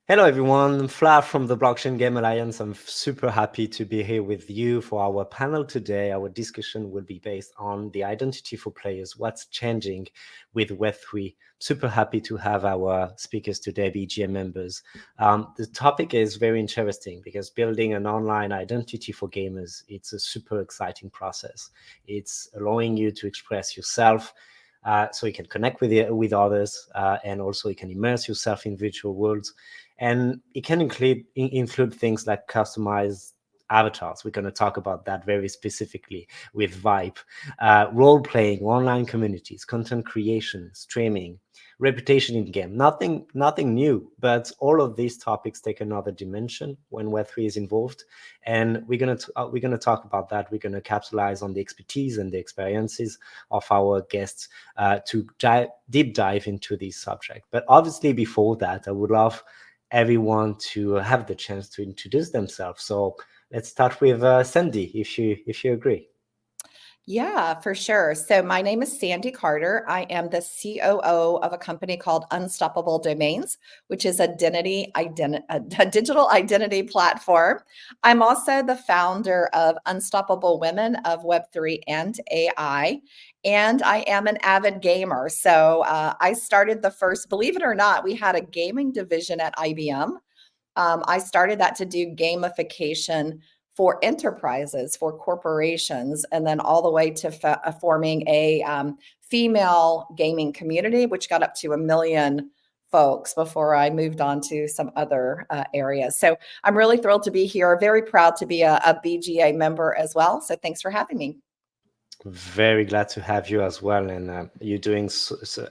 Hello, everyone. Flav from the Blockchain Game Alliance. I'm super happy to be here with you for our panel today. Our discussion will be based on the identity for players, what's changing with Web3. Super happy to have our speakers today, BGM members. The topic is very interesting because building an online identity for gamers, it's a super exciting process. It's allowing you to express yourself, so you can connect with others, and also you can immerse yourself in virtual worlds. And it can include things like customized avatars. We're going to talk about that very specifically with Vibe, role-playing, online communities, content creation, streaming, reputation in game. Nothing new, but all of these topics take another dimension when Web3 is involved. And we're going to talk about that. We're going to capitalize on the expertise and the experiences of our guests to deep dive into this subject. But obviously, before that, I would love everyone to have the chance to introduce themselves. So let's start with Sandy, if you agree. Yeah, for sure. So my name is Sandy Carter. I am the COO of a company called Unstoppable Domains, which is a digital identity platform. I'm also the founder of Unstoppable Women of Web3 and AI, and I am an avid gamer. So I started the first, believe it or not, we had a gaming division at IBM. I started that to do gamification for enterprises, for corporations, and then all the way to forming a female gaming community, which got up to 1 million folks before I moved on to some other areas. So I'm really thrilled to be here. Very proud to be a BGA member as well. So thanks for having me. Very glad to have you as well, and you're doing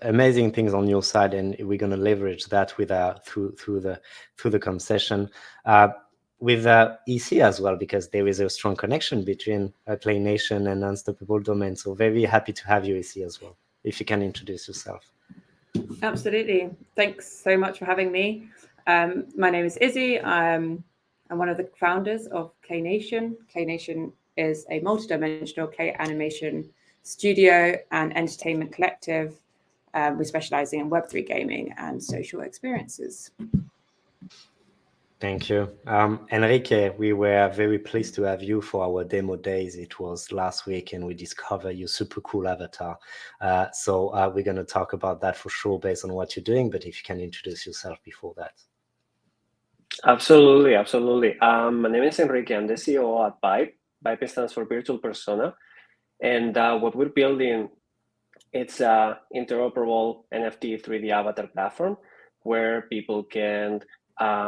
amazing things on your side, and we're going to leverage that with through the conversation. With EC as well, because there is a strong connection between Play Nation and Unstoppable Domain. So very happy to have you, EC, as well. If you can introduce yourself. Absolutely. Thanks so much for having me. My name is Izzy. I'm one of the founders of Play Nation. Play Nation is a multi-dimensional play animation studio and entertainment collective. We're specializing in Web3 gaming and social experiences. Thank you. Enrique, we were very pleased to have you for our demo days. It was last week, and we discovered your super cool avatar. So we're going to talk about that for sure based on what you're doing, but if you can introduce yourself before that. Absolutely. My name is Enrique. I'm the CEO at Vibe. Vibe stands for Virtual Persona. And what we're building, it's an interoperable NFT 3D avatar platform where people can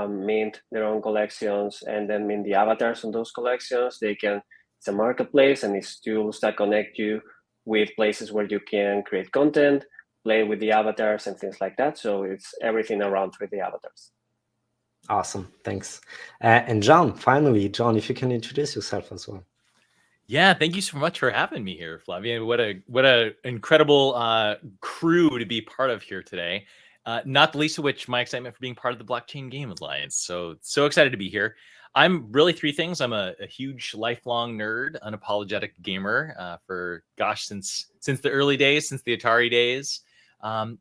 mint their own collections and then mint the avatars on those collections. It's a marketplace, and it's tools that connect you with places where you can create content, play with the avatars and things like that. So it's everything around 3D avatars. Awesome, thanks. And John, finally, John, if you can introduce yourself as well. Yeah, thank you so much for having me here, Flavia. What a incredible crew to be part of here today. Not the least of which my excitement for being part of the Blockchain Game Alliance. So excited to be here. I'm really three things. I'm a huge lifelong nerd, unapologetic gamer since the early days, since the Atari days.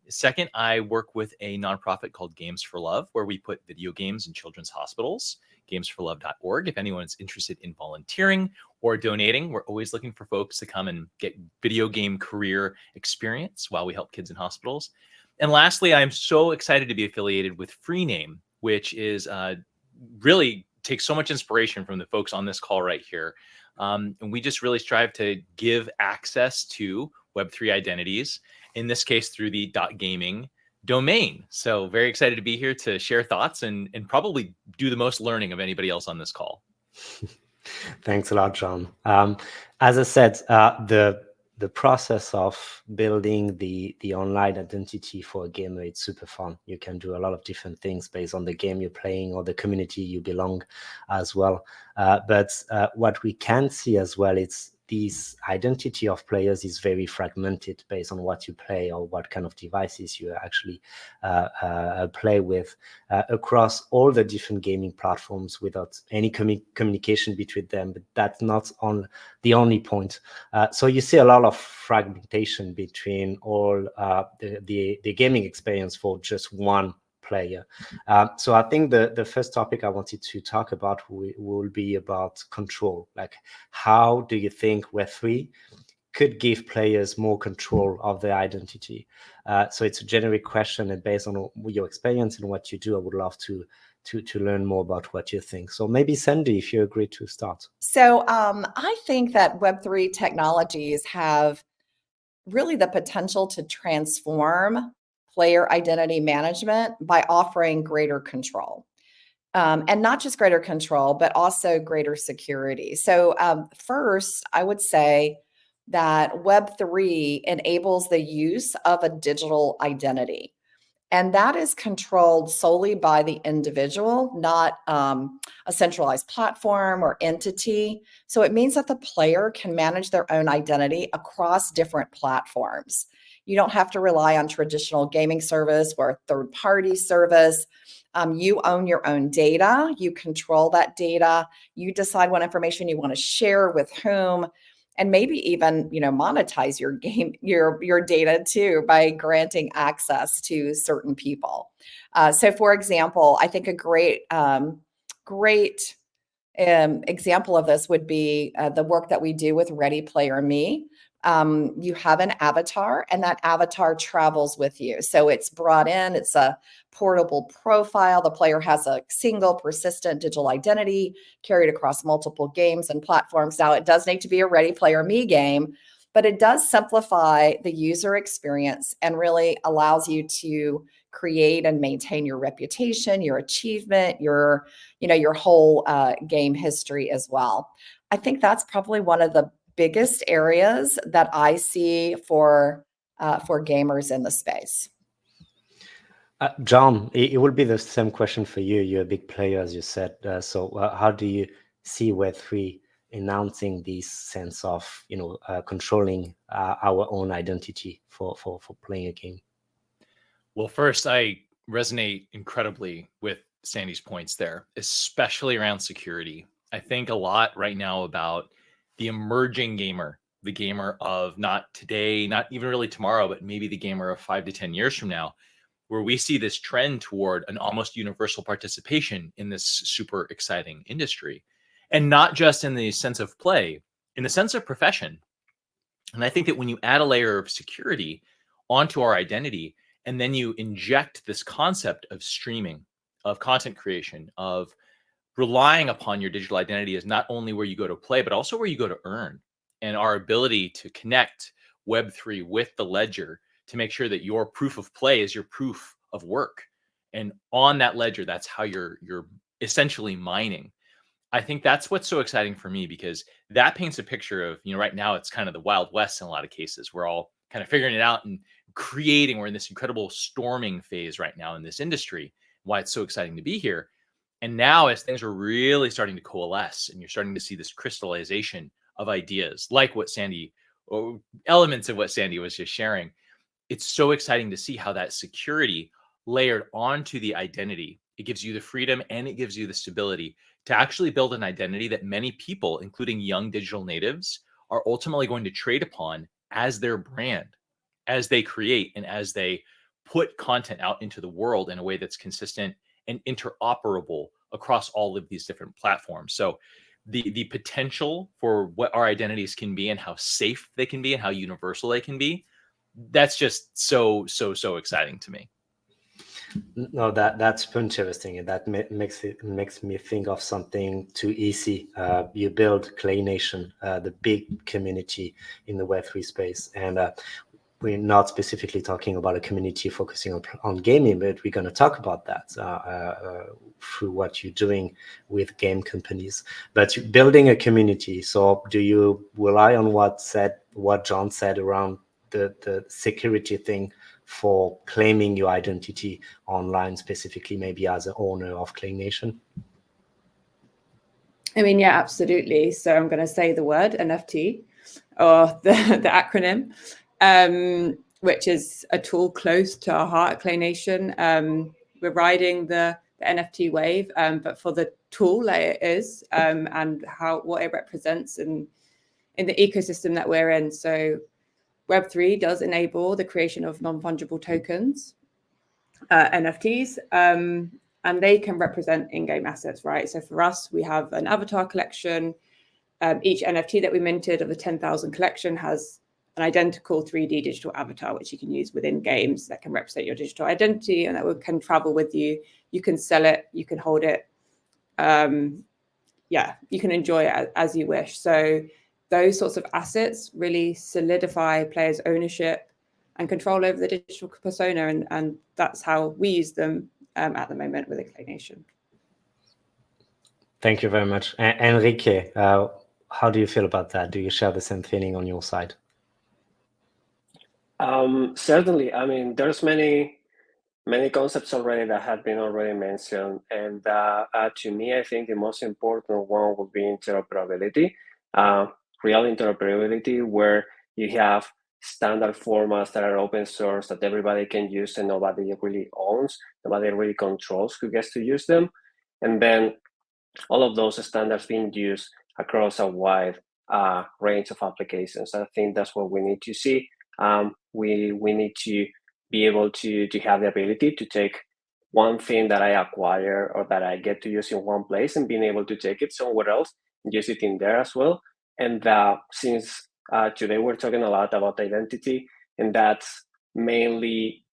Second, I work with a nonprofit called Games for Love, where we put video games in children's hospitals, gamesforlove.org. If anyone's interested in volunteering or donating, we're always looking for folks to come and get video game career experience while we help kids in hospitals. And lastly, I'm so excited to be affiliated with Freename, which is really takes so much inspiration from the folks on this call right here. And we just really strive to give access to Web3 identities, in this case through the .gaming domain. So very excited to be here to share thoughts and probably do the most learning of anybody else on this call. Thanks a lot, John. As I said, the process of building the online identity for a gamer, it's super fun. You can do a lot of different things based on the game you're playing or the community you belong as well. But what we can see as well, it's this identity of players is very fragmented based on what you play or what kind of devices you actually play with across all the different gaming platforms without any communication between them. But that's not on the only point. So you see a lot of fragmentation between all the gaming experience for just one player. So I think the first topic I wanted to talk about will be about control. Like, how do you think Web3 could give players more control of their identity? So it's a generic question, and based on your experience and what you do, I would love to learn more about what you think. So maybe Sandy, if you agree to start. So I think that Web3 technologies have really the potential to transform player identity management by offering greater control. And not just greater control, but also greater security. So first, I would say that Web3 enables the use of a digital identity. And that is controlled solely by the individual, not a centralized platform or entity. So it means that the player can manage their own identity across different platforms. You don't have to rely on traditional gaming service or a third-party service. You own your own data. You control that data. You decide what information you want to share with whom, and maybe even, monetize your data too by granting access to certain people. So, for example, I think a great example of this would be the work that we do with Ready Player Me. You have an avatar, and that avatar travels with you. So it's brought in, it's a portable profile. The player has a single persistent digital identity carried across multiple games and platforms. Now, it does need to be a Ready Player Me game, but it does simplify the user experience and really allows you to create and maintain your reputation, your achievement, your whole game history as well. I think that's probably one of the biggest areas that I see for gamers in the space. John, it will be the same question for you. You're a big player, as you said. So how do you see Web3 announcing this sense of, controlling our own identity for playing a game? Well, first, I resonate incredibly with Sandy's points there, especially around security. I think a lot right now about the emerging gamer, the gamer of not today, not even really tomorrow, but maybe the gamer of 5 to 10 years from now, where we see this trend toward an almost universal participation in this super exciting industry. And not just in the sense of play, in the sense of profession. And I think that when you add a layer of security onto our identity, and then you inject this concept of streaming, of content creation, of relying upon your digital identity as not only where you go to play, but also where you go to earn, and our ability to connect Web3 with the ledger to make sure that your proof of play is your proof of work. And on that ledger, that's how you're essentially mining. I think that's what's so exciting for me, because that paints a picture of, right now it's kind of the Wild West in a lot of cases. We're all kind of figuring it out and creating. We're in this incredible storming phase right now in this industry, why it's so exciting to be here. And now, as things are really starting to coalesce and you're starting to see this crystallization of ideas, like what Sandy, or elements of what Sandy was just sharing, it's so exciting to see how that security layered onto the identity, it gives you the freedom and it gives you the stability to actually build an identity that many people, including young digital natives, are ultimately going to trade upon as their brand, as they create and as they put content out into the world in a way that's consistent and interoperable across all of these different platforms. So the potential for what our identities can be and how safe they can be and how universal they can be, that's just so exciting to me. No, that's interesting, and that makes me think of something too easy. You build Clay Nation, the big community in the Web3 space, and we're not specifically talking about a community focusing on gaming, but we're going to talk about that through what you're doing with game companies. But you're building a community. So do you rely on what John said around the security thing for claiming your identity online, specifically maybe as an owner of Clay Nation? I mean, yeah, absolutely. So I'm going to say the word NFT, or the acronym, which is a tool close to our heart at Clay Nation. We're riding the NFT wave, but for the tool that it is, and what it represents in the ecosystem that we're in. So Web3 does enable the creation of non-fungible tokens. NFTs, and they can represent in-game assets, right? So for us, we have an avatar collection. Each NFT that we minted of the 10,000 collection has an identical 3D digital avatar, which you can use within games that can represent your digital identity and that can travel with you. You can sell it, you can hold it. Yeah, you can enjoy it as you wish. So those sorts of assets really solidify players' ownership and control over the digital persona. And that's how we use them at the moment with Claynation. Thank you very much. Enrique, how do you feel about that? Do you share the same feeling on your side? Certainly. I mean, there's many concepts already that have been already mentioned. And to me, I think the most important one would be interoperability, real interoperability, where you have standard formats that are open source that everybody can use and nobody really owns, nobody really controls who gets to use them. And then all of those standards being used across a wide range of applications. I think that's what we need to see. We need to be able to have the ability to take one thing that I acquire or that I get to use in one place and being able to take it somewhere else and use it in there as well. And since today we're talking a lot about identity, and that's mainly,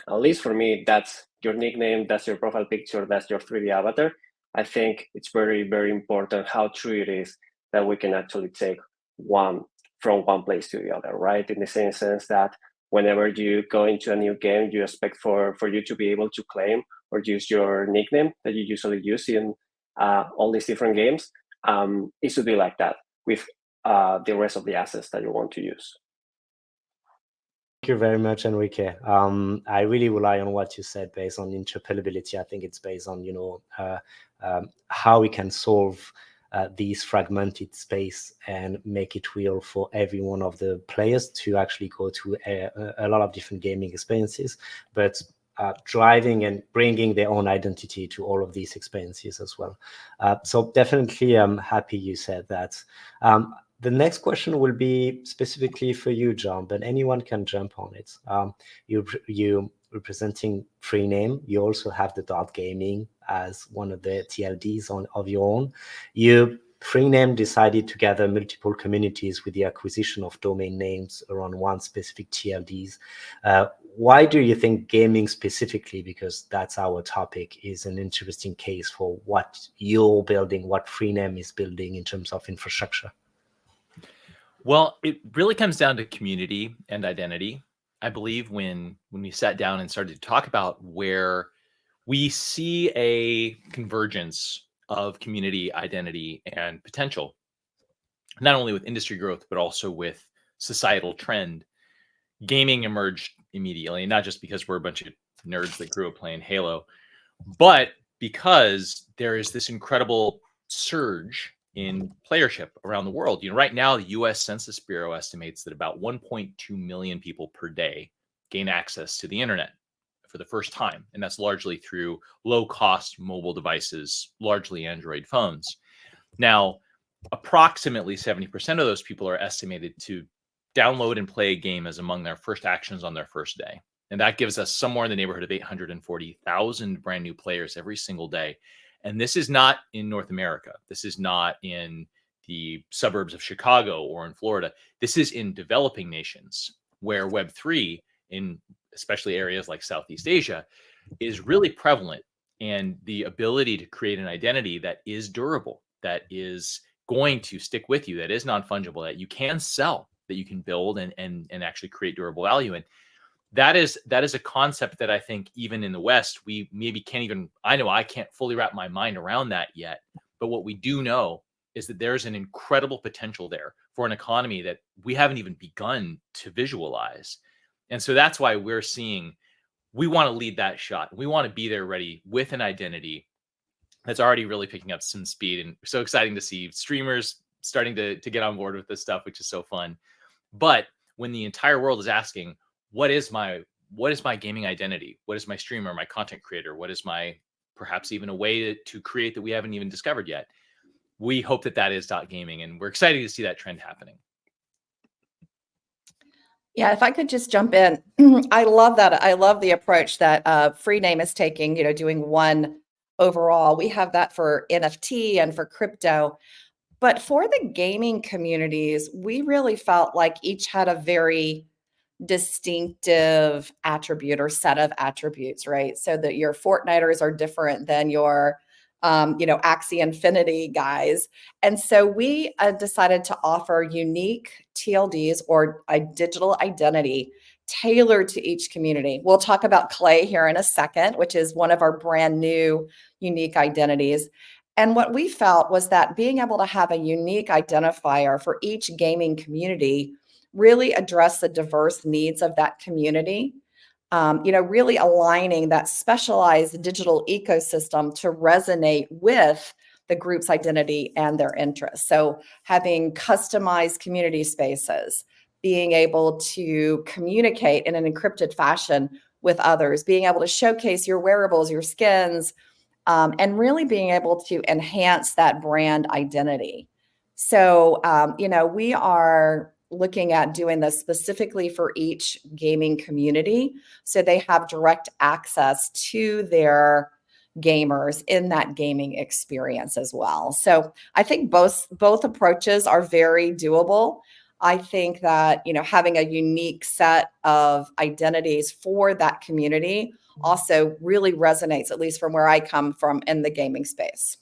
at least for me, that's your nickname, that's your profile picture, that's your 3D avatar. I think it's very, very important how true it is that we can actually take one from one place to the other, right? In the same sense that whenever you go into a new game, you expect for you to be able to claim or use your nickname that you usually use in all these different games. It should be like that with the rest of the assets that you want to use. Thank you very much, Enrique. I really rely on what you said based on interoperability. I think it's based on, how we can solve these fragmented space and make it real for every one of the players to actually go to a lot of different gaming experiences, but driving and bringing their own identity to all of these experiences as well. So definitely I'm happy you said that. The next question will be specifically for you, John, but anyone can jump on it. You representing Free Name. You also have the Dart Gaming as one of the TLDs of your own. Free Name decided to gather multiple communities with the acquisition of domain names around one specific TLDs. Why do you think gaming specifically, because that's our topic, is an interesting case for what you're building, what Free Name is building in terms of infrastructure? Well, it really comes down to community and identity. I believe when we sat down and started to talk about where we see a convergence of community, identity, and potential, not only with industry growth, but also with societal trend, gaming emerged immediately, not just because we're a bunch of nerds that grew up playing Halo, but because there is this incredible surge in playership around the world. Right now, the US Census Bureau estimates that about 1.2 million people per day gain access to the internet for the first time. And that's largely through low-cost mobile devices, largely Android phones. Now, approximately 70% of those people are estimated to download and play a game as among their first actions on their first day. And that gives us somewhere in the neighborhood of 840,000 brand new players every single day. And this is not in North America. This is not in the suburbs of Chicago or in Florida. This is in developing nations where Web3, in especially areas like Southeast Asia, is really prevalent. And the ability to create an identity that is durable, that is going to stick with you, that is non-fungible, that you can sell, that you can build and actually create durable value in. That is a concept that I think even in the West, we maybe can't even, I know I can't fully wrap my mind around that yet. But what we do know is that there's an incredible potential there for an economy that we haven't even begun to visualize. And so that's why we're seeing, we want to lead that shot. We want to be there ready with an identity that's already really picking up some speed. And so exciting to see streamers starting to get on board with this stuff, which is so fun. But when the entire world is asking, what is my gaming identity? What is my streamer, my content creator? What is my, perhaps even a way to create that we haven't even discovered yet? We hope that is Dot Gaming, and we're excited to see that trend happening. Yeah, if I could just jump in, I love that. I love the approach that Free Name is taking, doing one overall. We have that for NFT and for crypto. But for the gaming communities, we really felt like each had a very distinctive attribute or set of attributes, right? So that your Fortniters are different than your, Axie Infinity guys. And so we decided to offer unique TLDs or a digital identity tailored to each community. We'll talk about Clay here in a second, which is one of our brand new unique identities. And what we felt was that being able to have a unique identifier for each gaming community really address the diverse needs of that community. Really aligning that specialized digital ecosystem to resonate with the group's identity and their interests. So having customized community spaces, being able to communicate in an encrypted fashion with others, being able to showcase your wearables, your skins, and really being able to enhance that brand identity. So, we are looking at doing this specifically for each gaming community so they have direct access to their gamers in that gaming experience as well. So I think both approaches are very doable. I think that having a unique set of identities for that community also really resonates, at least from where I come from in the gaming space.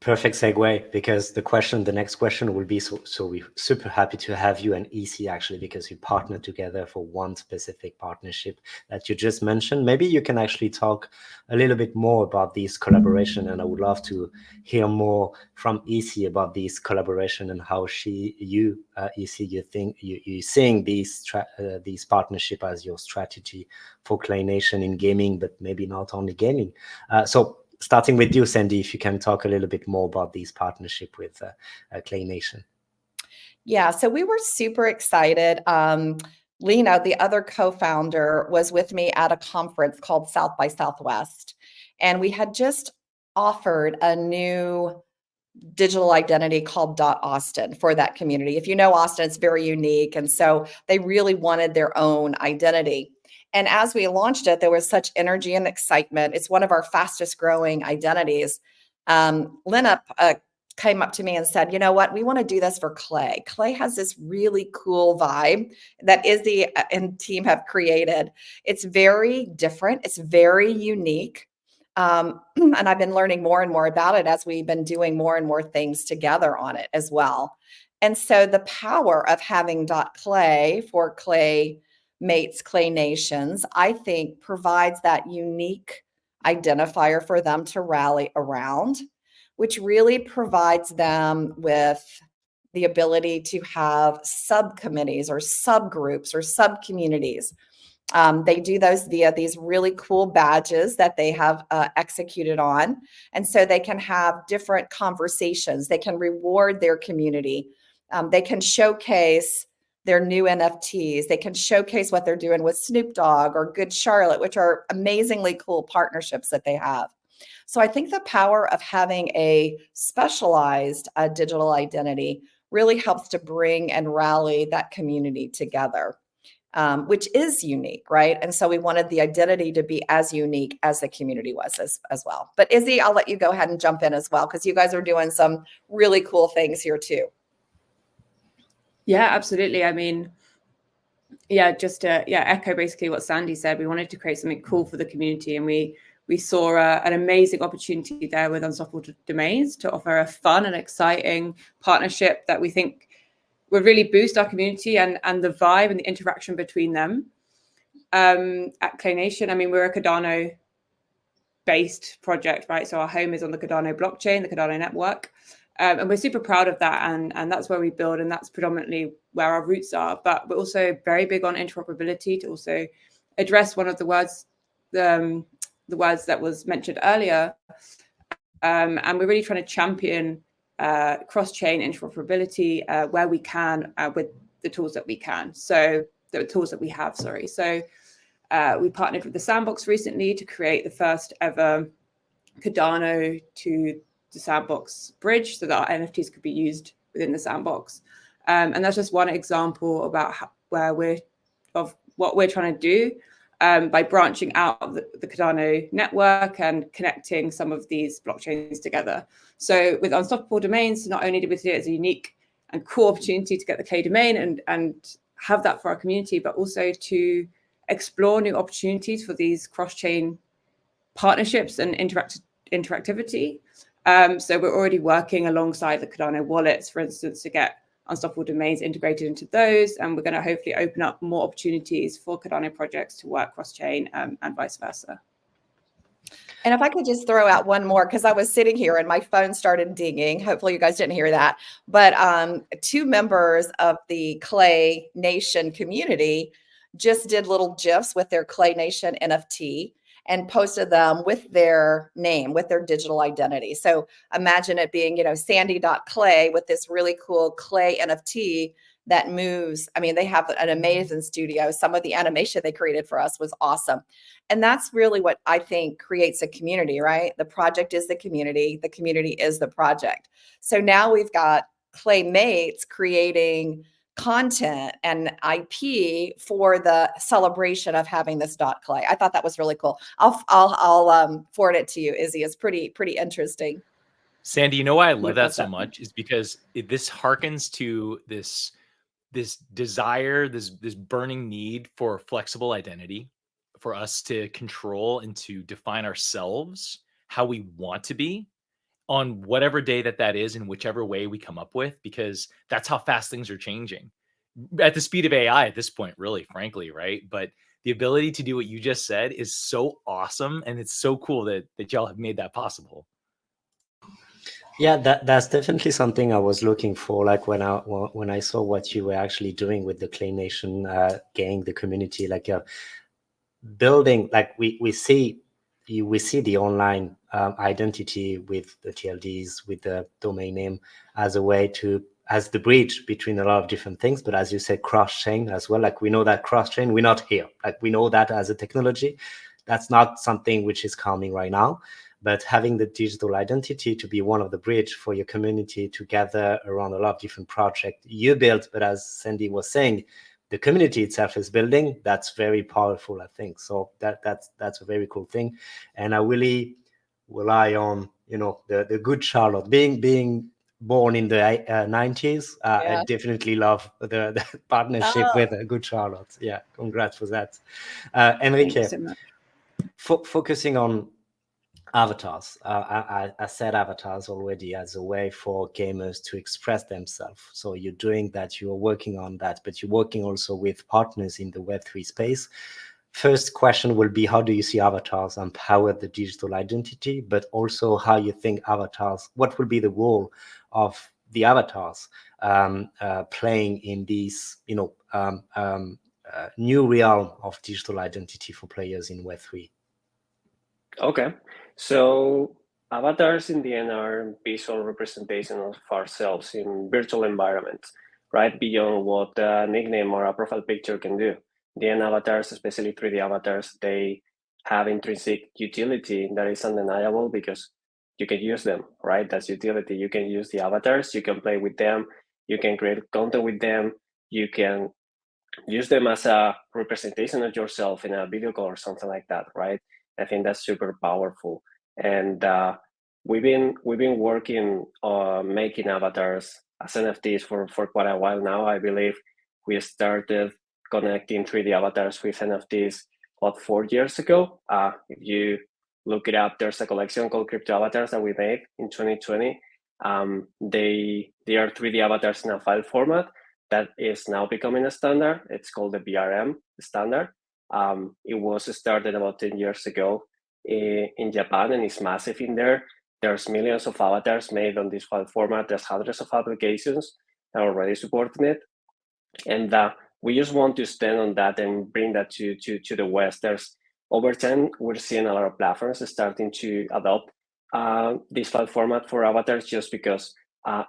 Perfect segue, because the next question will be, so we're super happy to have you and EC actually, because you partner together for one specific partnership that you just mentioned. Maybe you can actually talk a little bit more about this collaboration, and I would love to hear more from EC about this collaboration and how EC, you think you seeing these partnership as your strategy for Clay Nation in gaming, but maybe not only gaming. So starting with you, Sandy, if you can talk a little bit more about this partnership with Clay Nation. Yeah, so we were super excited. Lena, the other co-founder, was with me at a conference called South by Southwest. And we had just offered a new digital identity called Austin for that community. If you know Austin, it's very unique. And so they really wanted their own identity. And as we launched it, there was such energy and excitement. It's one of our fastest growing identities. Lena came up to me and said, you know what, we want to do this for Clay. Clay has this really cool vibe that Izzy and team have created. It's very different. It's very unique. And I've been learning more and more about it as we've been doing more and more things together on it as well. And so the power of having .clay for Clay Mates, Clay Nations, I think provides that unique identifier for them to rally around, which really provides them with the ability to have subcommittees or subgroups or subcommunities. They do those via these really cool badges that they have executed on. And so they can have different conversations. They can reward their community. They can showcase their new NFTs. They can showcase what they're doing with Snoop Dogg or Good Charlotte, which are amazingly cool partnerships that they have. So I think the power of having a specialized digital identity really helps to bring and rally that community together. Which is unique, right? And so we wanted the identity to be as unique as the community was as well. But Izzy, I'll let you go ahead and jump in as well, because you guys are doing some really cool things here too. Yeah, absolutely. I mean, yeah, just to echo basically what Sandy said. We wanted to create something cool for the community, and we saw an amazing opportunity there with Unstoppable Domains to offer a fun and exciting partnership that we think would really boost our community and the vibe and the interaction between them. At Clay Nation, I mean, we're a Cardano-based project, right? So our home is on the Cardano blockchain, the Cardano network. And we're super proud of that. And that's where we build, and that's predominantly where our roots are. But we're also very big on interoperability to also address one of the words that was mentioned earlier. And we're really trying to champion cross-chain interoperability where we can with the tools that we can. So the tools that we have, sorry. So we partnered with the Sandbox recently to create the first ever Cardano to the Sandbox bridge so that our NFTs could be used within the Sandbox. And that's just one example about what we're trying to do by branching out of the Cardano network and connecting some of these blockchains together. So with Unstoppable Domains, not only did we see it as a unique and cool opportunity to get the K domain and have that for our community, but also to explore new opportunities for these cross-chain partnerships and interactivity. So we're already working alongside the Cardano wallets, for instance, to get Unstoppable Domains integrated into those. And we're going to hopefully open up more opportunities for Cardano projects to work cross-chain and vice versa. And if I could just throw out one more, because I was sitting here and my phone started dinging. Hopefully you guys didn't hear that. But 2 members of the Clay Nation community just did little GIFs with their Clay Nation NFT and posted them with their name, with their digital identity. So imagine it being, sandy.clay with this really cool Clay NFT that moves. I mean, they have an amazing studio. Some of the animation they created for us was awesome. And that's really what I think creates a community, right? The project is the community is the project. So now we've got Claymates creating content and IP for the celebration of having this .clay. I thought that was really cool. I'll forward it to you, Izzy. It's pretty interesting. Sandy, you know why I love that so much is because this harkens to this desire, this burning need for flexible identity, for us to control and to define ourselves how we want to be on whatever day that is, in whichever way we come up with, because that's how fast things are changing at the speed of AI at this point, really, frankly, right? But the ability to do what you just said is so awesome, and it's so cool that y'all have made that possible. Yeah, that's definitely something I was looking for. Like when I saw what you were actually doing with the Clay Nation gang, the community, like building, like we see the online identity with the TLDs, with the domain name as a way as the bridge between a lot of different things. But as you said, cross-chain as well. Like we know that cross-chain, we're not here. Like we know that as a technology, that's not something which is coming right now. But having the digital identity to be one of the bridge for your community to gather around a lot of different projects you built, but as Sandy was saying, the community itself is building, that's very powerful, I think. So that's a very cool thing. And I really rely on, the good Charlotte. Being born in the 90s, I definitely love the partnership with Good Charlotte. Yeah, congrats for that. Enrique, So focusing on avatars. I said avatars already as a way for gamers to express themselves. So you're doing that, you're working on that, but you're working also with partners in the Web3 space. First question will be, how do you see avatars empower the digital identity, but also how you think what will be the role of the avatars playing in these, new realm of digital identity for players in Web3? Okay, so avatars in the end are visual representations of ourselves in virtual environments, right? Beyond what a nickname or a profile picture can do. The end avatars, especially 3D avatars, they have intrinsic utility that is undeniable because you can use them, right? That's utility. You can use the avatars, you can play with them, you can create content with them, you can use them as a representation of yourself in a video call or something like that, right? I think that's super powerful. And we've been working on making avatars as NFTs for quite a while now. I believe we started connecting 3D avatars with NFTs about 4 years ago. If you look it up, there's a collection called Crypto Avatars that we made in 2020. They are 3D avatars in a file format that is now becoming a standard. It's called the BRM standard. It was started about 10 years ago in Japan, and it's massive in there. There's millions of avatars made on this file format. There's hundreds of applications that are already supporting it. And we just want to stand on that and bring that to the West. There's over time, we're seeing a lot of platforms starting to adopt this file format for avatars just because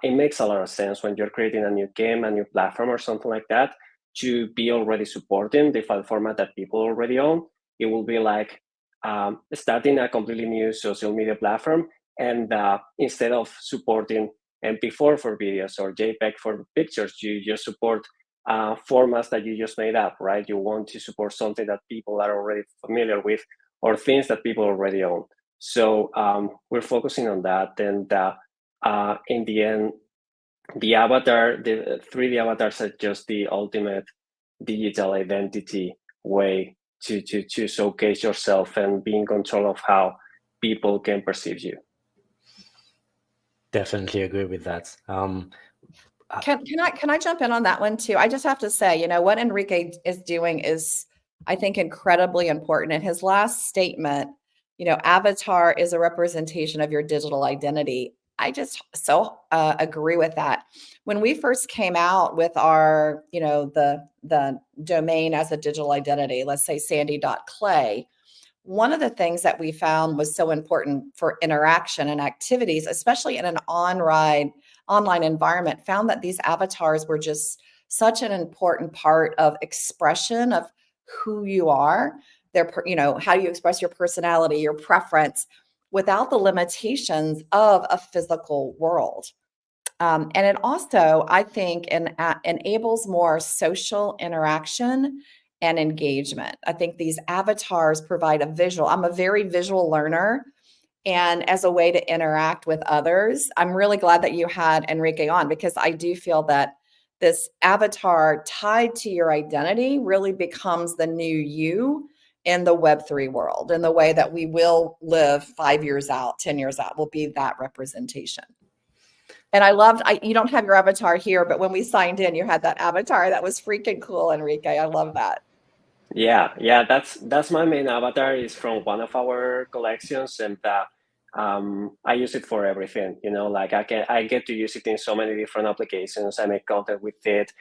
it makes a lot of sense when you're creating a new game, a new platform or something like that, to be already supporting the file format that people already own. It will be like starting a completely new social media platform, and instead of supporting MP4 for videos or JPEG for pictures, you just support formats that you just made up, right? You want to support something that people are already familiar with or things that people already own. So we're focusing on that. And in the end, the avatar, the 3D avatars are just the ultimate digital identity way to showcase yourself and be in control of how people can perceive you. Definitely agree with that. Can I jump in on that one too? I just have to say, what Enrique is doing is, I think, incredibly important. In his last statement, avatar is a representation of your digital identity. I just so agree with that. When we first came out with our, the domain as a digital identity, let's say sandy.clay, one of the things that we found was so important for interaction and activities, especially in an online environment, found that these avatars were just such an important part of expression of who you are. How you express your personality, your preference, without the limitations of a physical world. And it also, I think, enables more social interaction and engagement. I think these avatars provide a visual. I'm a very visual learner. And as a way to interact with others, I'm really glad that you had Enrique on, because I do feel that this avatar tied to your identity really becomes the new you in the Web3 world, in the way that we will live 5 years out, 10 years out, will be that representation. And I loved, you don't have your avatar here, but when we signed in, you had that avatar. That was freaking cool, Enrique. I love that. Yeah, that's my main avatar. Is from one of our collections, and I use it for everything. Like I get to use it in so many different applications. I make content with it.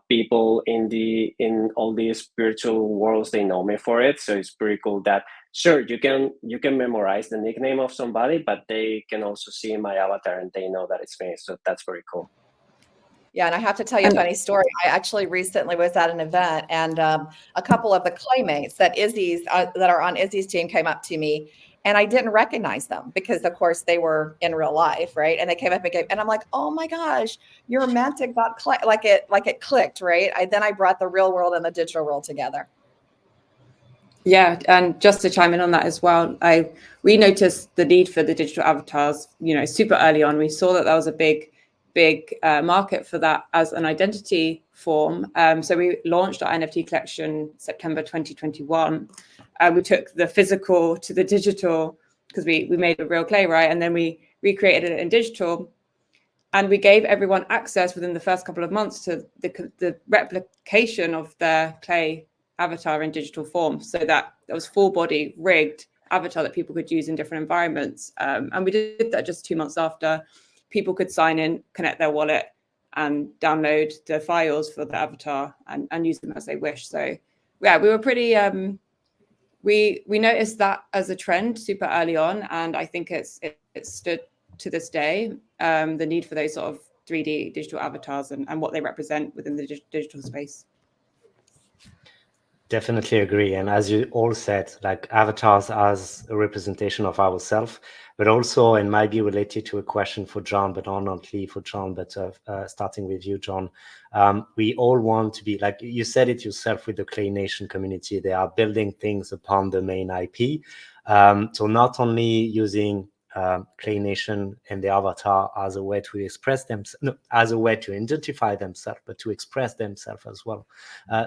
People in all these virtual worlds, they know me for it. So it's pretty cool that sure you can memorize the nickname of somebody, but they can also see my avatar and they know that it's me. So that's very cool. Yeah, and I have to tell you a funny story. I actually recently was at an event, and a couple of the Claymates that are on Izzy's team came up to me, and I didn't recognize them because, of course, they were in real life, right? And they came up and I'm like, "Oh my gosh, you're romantic.clay!" Like it clicked, right? Then I brought the real world and the digital world together. Yeah, and just to chime in on that as well, we noticed the need for the digital avatars, super early on. We saw that there was a big market for that as an identity form. So we launched our NFT collection September 2021. We took the physical to the digital because we made a real clay, right? And then we recreated it in digital. And we gave everyone access within the first couple of months to the replication of their clay avatar in digital form, so that there was full body rigged avatar that people could use in different environments. And we did that just 2 months after. People could sign in, connect their wallet, and download the files for the avatar and use them as they wish. So yeah, we were pretty, we noticed that as a trend super early on. And I think it stood to this day, the need for those sort of 3D digital avatars and what they represent within the digital space. Definitely agree. And as you all said, like avatars as a representation of ourselves, but also, and might be related to a question for John, but not only for John, but starting with you, John, we all want to be, like you said it yourself with the Clay Nation community, they are building things upon the main IP. So not only using Clay Nation and the avatar as a way to express themselves, as a way to identify themselves, but to express themselves as well.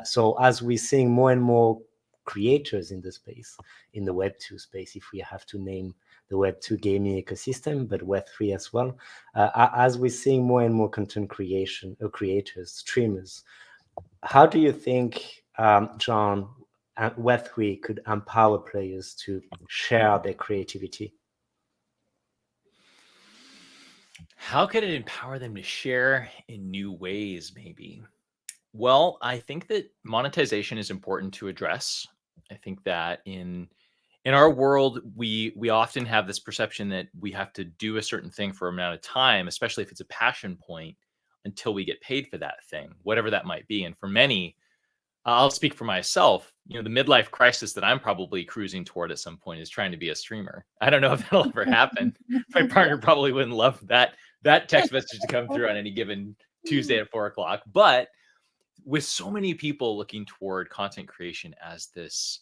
So as we're seeing more and more creators in the space, in the Web2 space, if we have to name the Web2 gaming ecosystem, but Web3 as well, as we're seeing more and more content creators, streamers, how do you think, John, Web3 could empower players to share their creativity? How could it empower them to share in new ways, maybe? Well, I think that monetization is important to address. I think that in our world, we often have this perception that we have to do a certain thing for an amount of time, especially if it's a passion point, until we get paid for that thing, whatever that might be. And for many, I'll speak for myself, the midlife crisis that I'm probably cruising toward at some point is trying to be a streamer. I don't know if that'll ever happen. My partner probably wouldn't love that text message to come through on any given Tuesday at 4 o'clock. But with so many people looking toward content creation as this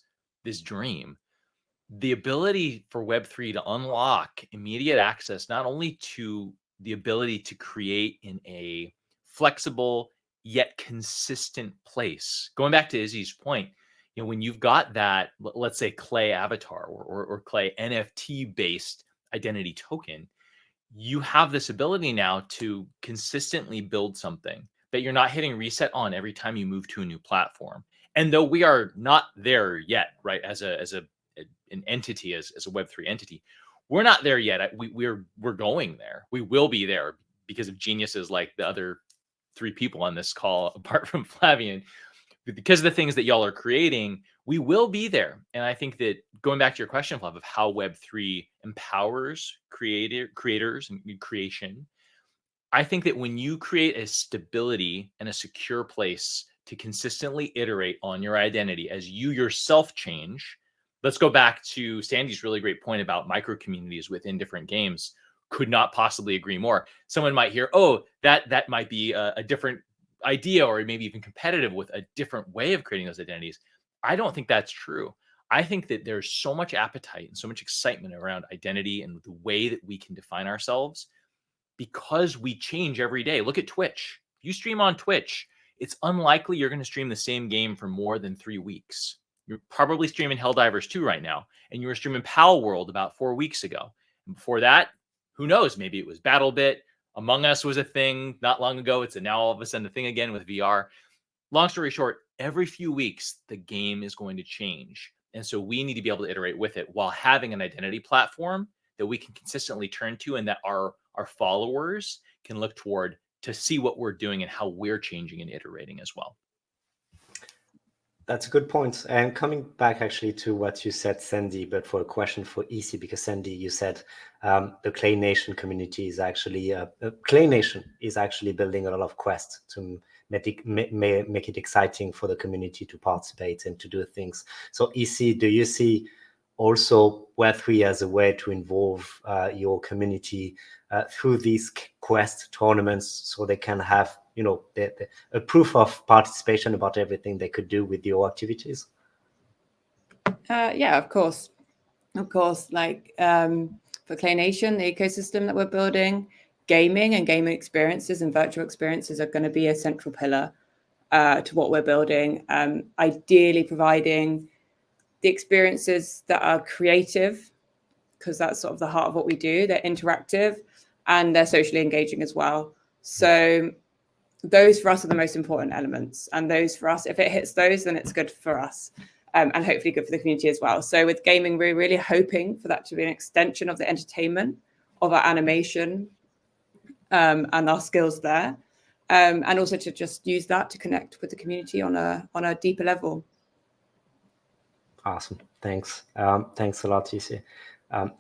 dream, the ability for Web3 to unlock immediate access, not only to the ability to create in a flexible yet consistent place. Going back to Izzy's point, when you've got that, let's say Clay avatar or Clay NFT based identity token, you have this ability now to consistently build something that you're not hitting reset on every time you move to a new platform. And though we are not there yet, right, as an entity, as a Web3 entity, we're not there yet. We're going there. We will be there because of geniuses like the other 3 people on this call, apart from Flavian. Because of the things that y'all are creating, we will be there. And I think that going back to your question, Flav, of how Web3 empowers creators and creation, I think that when you create a stability and a secure place to consistently iterate on your identity as you yourself change, let's go back to Sandy's really great point about micro communities within different games. Could not possibly agree more. Someone might hear, oh, that might be a different idea, or maybe even competitive with a different way of creating those identities. I don't think that's true. I think that there's so much appetite and so much excitement around identity and the way that we can define ourselves because we change every day. Look at Twitch. If you stream on Twitch, it's unlikely you're going to stream the same game for more than 3 weeks. You're probably streaming Helldivers 2 right now, and you were streaming Pal World about 4 weeks ago. And before that, who knows? Maybe it was BattleBit. Among Us was a thing not long ago. It's now all of a sudden a thing again with VR. Long story short, every few weeks, the game is going to change. And so we need to be able to iterate with it while having an identity platform that we can consistently turn to and that our followers can look toward to see what we're doing and how we're changing and iterating as well. That's a good point. And coming back actually to what you said, Sandy, but for a question for Easy, because Sandy, you said the Clay Nation community is actually, Clay Nation is actually building a lot of quests to make it exciting for the community to participate and to do things. So Easy, do you see also Web3 as a way to involve your community through these quest tournaments so they can have a proof of participation about everything they could do with your activities? Yeah, of course. Like for Clay Nation, the ecosystem that we're building, gaming and gaming experiences and virtual experiences are going to be a central pillar to what we're building. Ideally providing the experiences that are creative, because that's sort of the heart of what we do. They're interactive and they're socially engaging as well. So those for us are the most important elements. And those for us, if it hits those, then it's good for us and hopefully good for the community as well. So with gaming, we're really hoping for that to be an extension of the entertainment, of our animation and our skills there. And also to just use that to connect with the community on a deeper level. Awesome. Thanks. Thanks a lot, Tisi.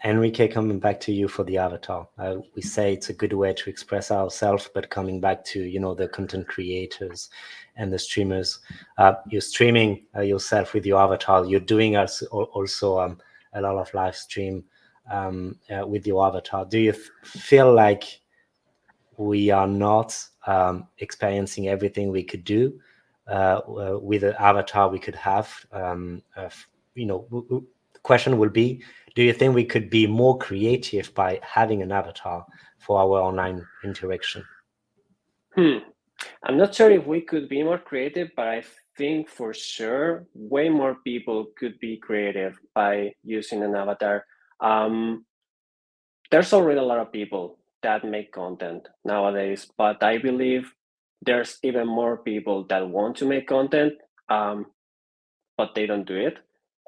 Enrique, coming back to you for the avatar. We say it's a good way to express ourselves, but coming back to, the content creators and the streamers, you're streaming yourself with your avatar. You're doing also a lot of live stream with your avatar. Do you feel like we are not experiencing everything we could do with an avatar we could have? The question will be, do you think we could be more creative by having an avatar for our online interaction? I'm not sure if we could be more creative, but I think for sure way more people could be creative by using an avatar. There's already a lot of people that make content nowadays, but I believe there's even more people that want to make content, but they don't do it.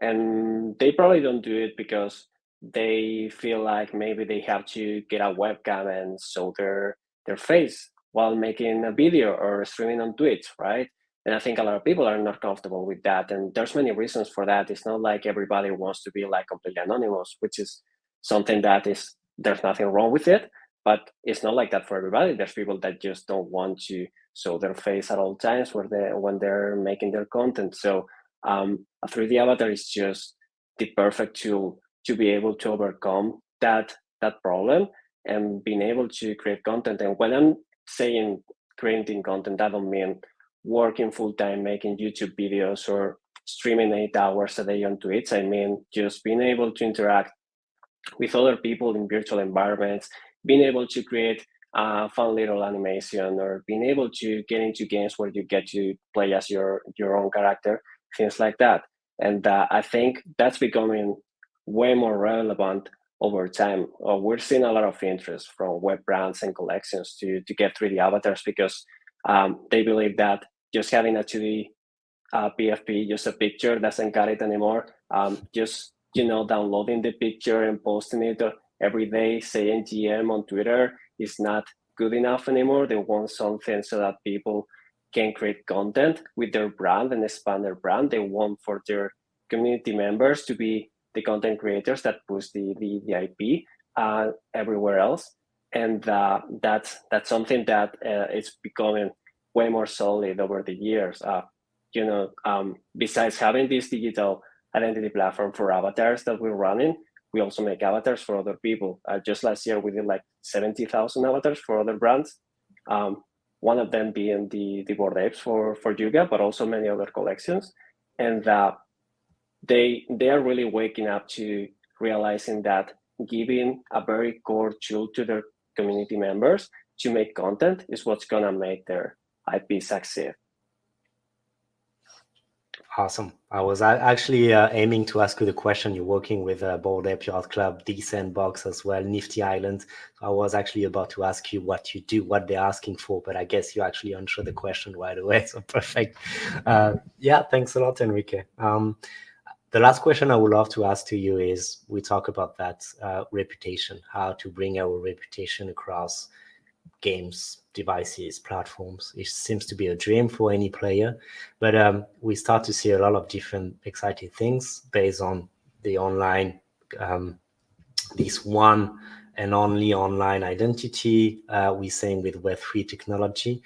And they probably don't do it because they feel like maybe they have to get a webcam and show their face while making a video or streaming on Twitch, right? And I think a lot of people are not comfortable with that. And there's many reasons for that. It's not like everybody wants to be like completely anonymous, which is something that there's nothing wrong with it, but it's not like that for everybody. There's people that just don't want to show their face at all times when they're making their content. So a 3D avatar is just the perfect tool to be able to overcome that problem and being able to create content. And when I'm saying creating content, I don't mean working full time making YouTube videos or streaming 8 hours a day on Twitch. I mean, just being able to interact with other people in virtual environments, being able to create fun little animation, or being able to get into games where you get to play as your own character, things like that. And I think that's becoming way more relevant over time. We're seeing a lot of interest from web brands and collections to get 3D avatars, because they believe that just having a 2D PFP, just a picture, doesn't cut it anymore. Just downloading the picture and posting it every day, saying GM on Twitter, is not good enough anymore. They want something so that people can create content with their brand and expand their brand. They want for their community members to be the content creators that push the IP everywhere else. And that's something that is becoming way more solid over the years. Besides having this digital identity platform for avatars that we're running, we also make avatars for other people. Just last year, we did like 70,000 avatars for other brands. One of them being the Bored Apes for Yuga, but also many other collections. And they are really waking up to realizing that giving a very core tool to their community members to make content is what's gonna make their IP succeed. Awesome. I was actually aiming to ask you the question. You're working with Bored Ape Yacht Club, D Sandbox as well, Nifty Island. I was actually about to ask you what you do, what they're asking for, but I guess you actually answered the question right away. So perfect. Yeah, thanks a lot, Enrique. The last question I would love to ask to you is, we talk about that reputation, how to bring our reputation across games, devices, platforms. It seems to be a dream for any player, but we start to see a lot of different exciting things based on the online, this one and only online identity. We're saying with Web3 technology.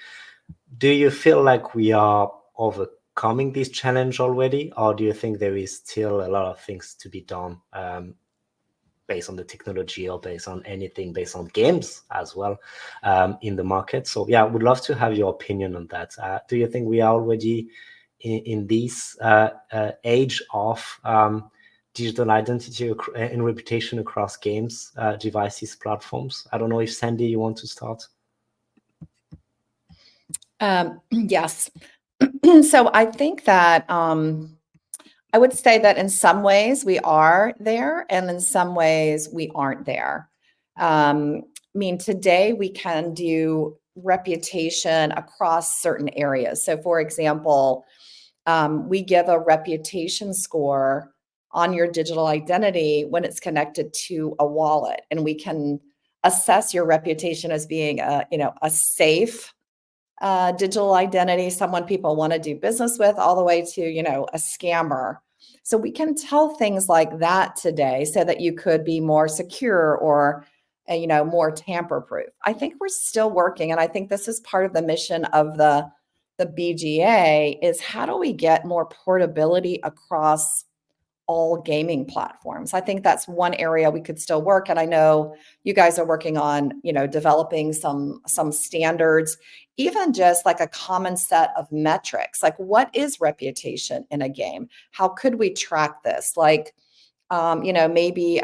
Do you feel like we are overcoming this challenge already, or do you think there is still a lot of things to be done based on the technology, or based on anything, based on games as well in the market? So yeah, I would love to have your opinion on that. Do you think we are already in this age of digital identity and reputation across games, devices, platforms? I don't know if Sandy, you want to start? Yes. So I think that I would say that in some ways we are there, and in some ways we aren't there. I mean, today we can do reputation across certain areas. So for example, we give a reputation score on your digital identity when it's connected to a wallet, and we can assess your reputation as being a safe digital identity, someone people want to do business with, all the way to, a scammer. So we can tell things like that today so that you could be more secure or, more tamper-proof. I think we're still working, and I think this is part of the mission of the BGA, is how do we get more portability across all gaming platforms? I think that's one area we could still work. And I know you guys are working on, developing some standards, even just like a common set of metrics. Like, what is reputation in a game? How could we track this? Like, maybe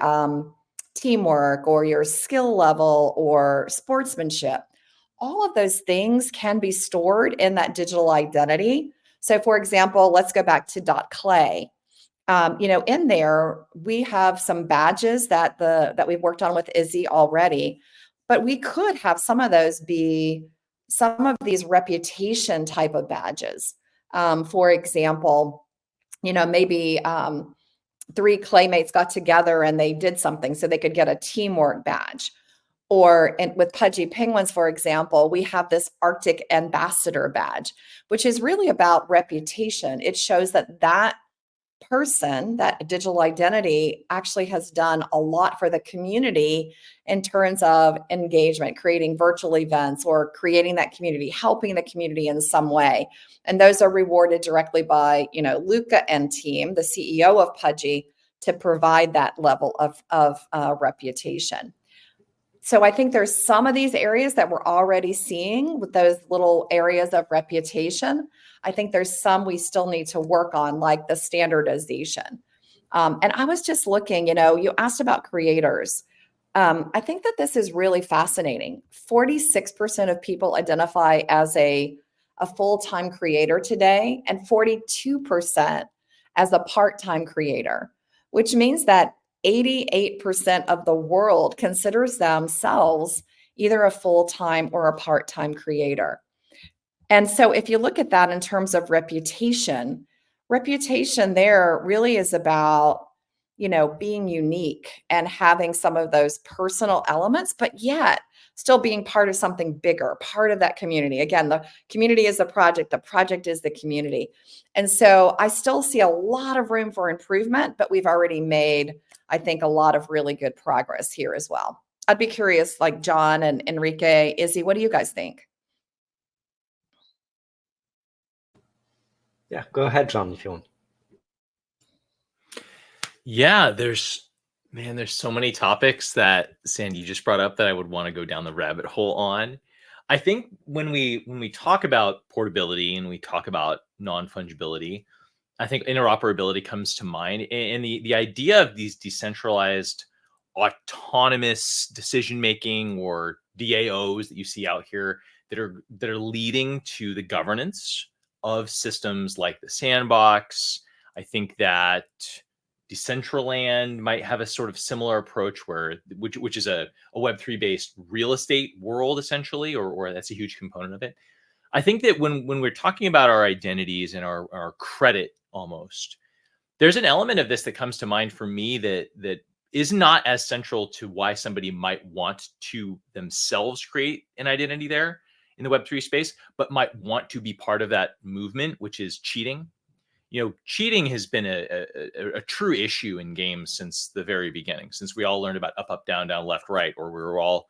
teamwork, or your skill level, or sportsmanship. All of those things can be stored in that digital identity. So for example, let's go back to .clay. In there, we have some badges that we've worked on with Izzy already, but we could have some of those be some of these reputation type of badges. For example, maybe 3 Claymates got together and they did something so they could get a teamwork badge. Or with Pudgy Penguins, for example, we have this Arctic Ambassador badge, which is really about reputation. It shows that person, that digital identity, actually has done a lot for the community in terms of engagement, creating virtual events, or creating that community, helping the community in some way. And those are rewarded directly by, Luca and team, the CEO of Pudgy, to provide that level of reputation. So I think there's some of these areas that we're already seeing with those little areas of reputation. I think there's some we still need to work on, like the standardization. And I was just looking, you asked about creators. I think that this is really fascinating. 46% of people identify as a full-time creator today, and 42% as a part-time creator, which means that 88% of the world considers themselves either a full-time or a part-time creator. And so if you look at that in terms of reputation there really is about, being unique and having some of those personal elements, but yet still being part of something bigger, part of that community. Again, the community is the project is the community. And so I still see a lot of room for improvement, but we've already made, I think, a lot of really good progress here as well. I'd be curious, like John and Enrique, Izzy, what do you guys think? Yeah, go ahead, John, if you want. Yeah, there's so many topics that Sandy just brought up that I would want to go down the rabbit hole on. I think when we talk about portability and we talk about non-fungibility, I think interoperability comes to mind, and the idea of these decentralized autonomous decision making, or DAOs, that you see out here that are leading to the governance of systems like the sandbox. I think that Decentraland might have a sort of similar approach, which is a Web3 based real estate world essentially, or that's a huge component of it. I think that when we're talking about our identities and our credit, almost, there's an element of this that comes to mind for me that is not as central to why somebody might want to themselves create an identity there in the Web3 space, but might want to be part of that movement, which is cheating. Cheating has been a true issue in games since the very beginning, since we all learned about up, up, down, down, left, right, or we were all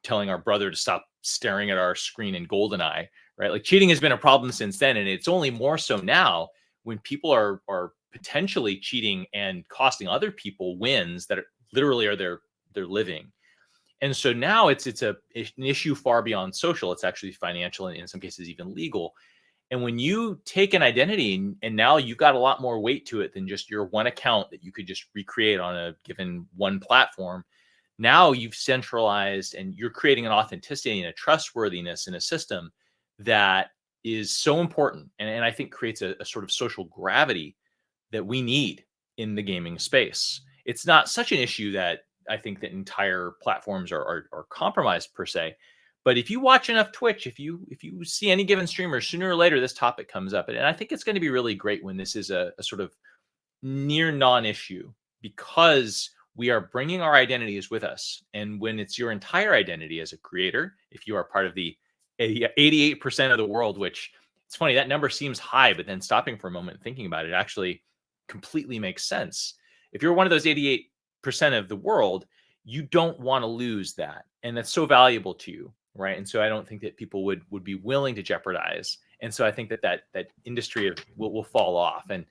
telling our brother to stop staring at our screen in GoldenEye, right? Like, cheating has been a problem since then, and it's only more so now when people are potentially cheating and costing other people wins that literally are their living. And so now it's an issue far beyond social. It's actually financial and in some cases even legal. And when you take an identity and now you've got a lot more weight to it than just your one account that you could just recreate on a given one platform, now you've centralized and you're creating an authenticity and a trustworthiness in a system that is so important. And I think creates a sort of social gravity that we need in the gaming space. It's not such an issue that I think that entire platforms are compromised per se. But if you watch enough Twitch, if you see any given streamer, sooner or later this topic comes up. And I think it's going to be really great when this is a sort of near non-issue, because we are bringing our identities with us. And when it's your entire identity as a creator, if you are part of the 88% of the world, which, it's funny, that number seems high, but then stopping for a moment and thinking about it actually completely makes sense. If you're one of those 88% of the world, you don't want to lose that. And that's so valuable to you, right? And so I don't think that people would be willing to jeopardize. And so I think that industry will fall off, and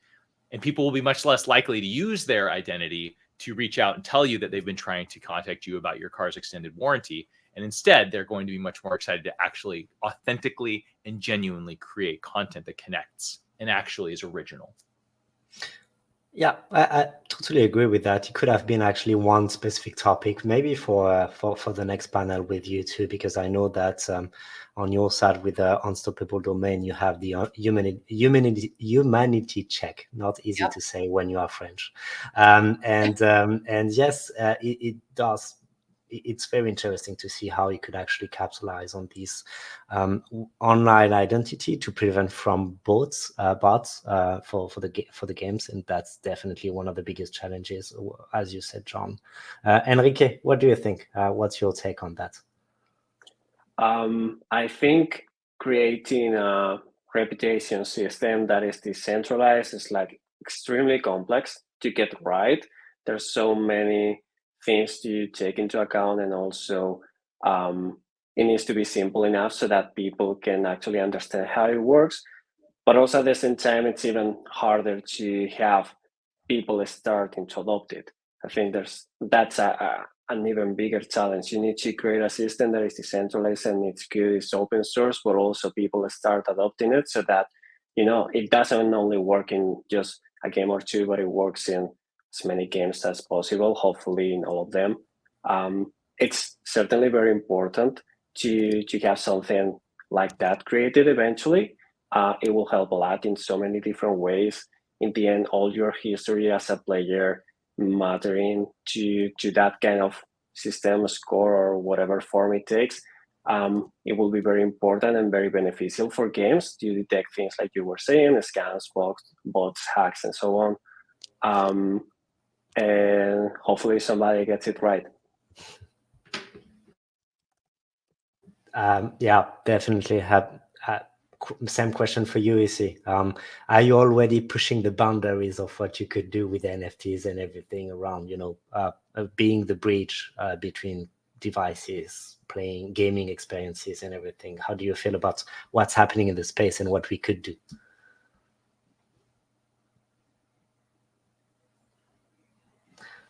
people will be much less likely to use their identity to reach out and tell you that they've been trying to contact you about your car's extended warranty. And instead, they're going to be much more excited to actually authentically and genuinely create content that connects and actually is original. Yeah, I totally agree with that. It could have been actually one specific topic, maybe for the next panel with you too, because I know that on your side with the unstoppable domain, you have the humanity check. Not easy to say when you are French, and yes, it does. It's very interesting to see how you could actually capitalize on this online identity to prevent from bots for the games, and that's definitely one of the biggest challenges, as you said, John. Enrique, what do you think? What's your take on that? I think creating a reputation system that is decentralized is like extremely complex to get right. There's so many things to take into account, and also it needs to be simple enough so that people can actually understand how it works. But also at the same time, it's even harder to have people starting to adopt it. I think that's a an even bigger challenge. You need to create a system that is decentralized and it's good, it's open source, but also people start adopting it so that, it doesn't only work in just a game or two, but it works in as many games as possible, hopefully in all of them. It's certainly very important to have something like that created eventually. It will help a lot in so many different ways. In the end, all your history as a player mattering to that kind of system score or whatever form it takes. It will be very important and very beneficial for games to detect things like you were saying, scams, bots, hacks, and so on. And hopefully somebody gets it right. Yeah, definitely. Have same question for you, Izzy. Are you already pushing the boundaries of what you could do with NFTs and everything around, being the bridge between devices, playing, gaming experiences, and everything? How do you feel about what's happening in the space and what we could do?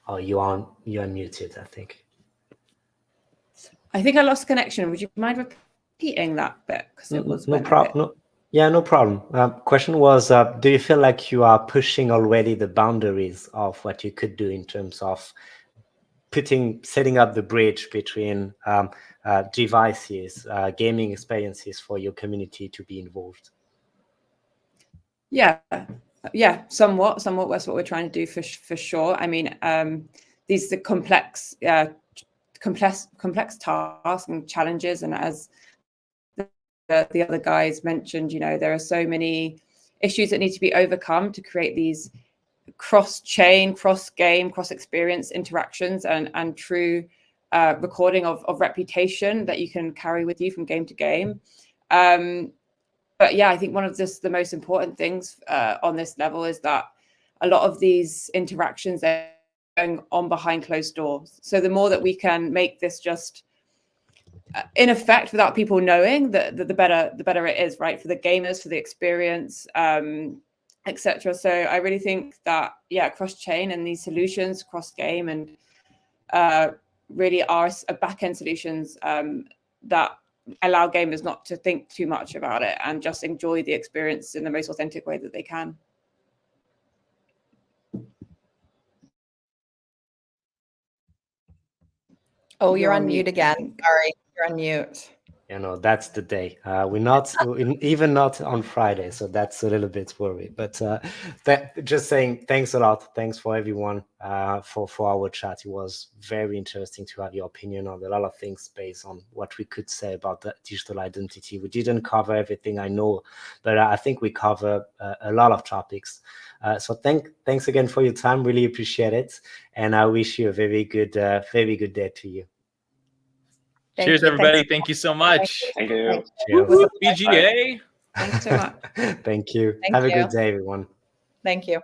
Oh, you're muted, I think. I think I lost connection. Would you mind repeating that bit? Because it was no problem. No problem. Question was, do you feel like you are pushing already the boundaries of what you could do in terms of setting up the bridge between devices, gaming experiences for your community to be involved? Yeah, somewhat. That's what we're trying to do for sure. I mean, these are complex tasks and challenges, and as the other guys mentioned, there are so many issues that need to be overcome to create these cross-chain, cross-game, cross-experience interactions and true recording of reputation that you can carry with you from game to game. But yeah, I think one of the most important things on this level is that a lot of these interactions are going on behind closed doors. So the more that we can make this just in effect without people knowing, the better it is, right? For the gamers, for the experience, etc. So I really think that, cross-chain and these solutions, cross-game, and really are back-end solutions that allow gamers not to think too much about it and just enjoy the experience in the most authentic way that they can. Oh, you're on mute again. Sorry, you're on mute. That's the day. We're not even not on Friday, so that's a little bit worried. But just saying, thanks a lot. Thanks for everyone for our chat. It was very interesting to have your opinion on a lot of things based on what we could say about the digital identity. We didn't cover everything, I know, but I think we cover a lot of topics. So thanks again for your time. Really appreciate it, and I wish you a very good day to you. Cheers, everybody. Thank you so much. Thank you. Cheers. BGA. Thanks so much. Thank you. Thank Have you. a good day, everyone. Thank you.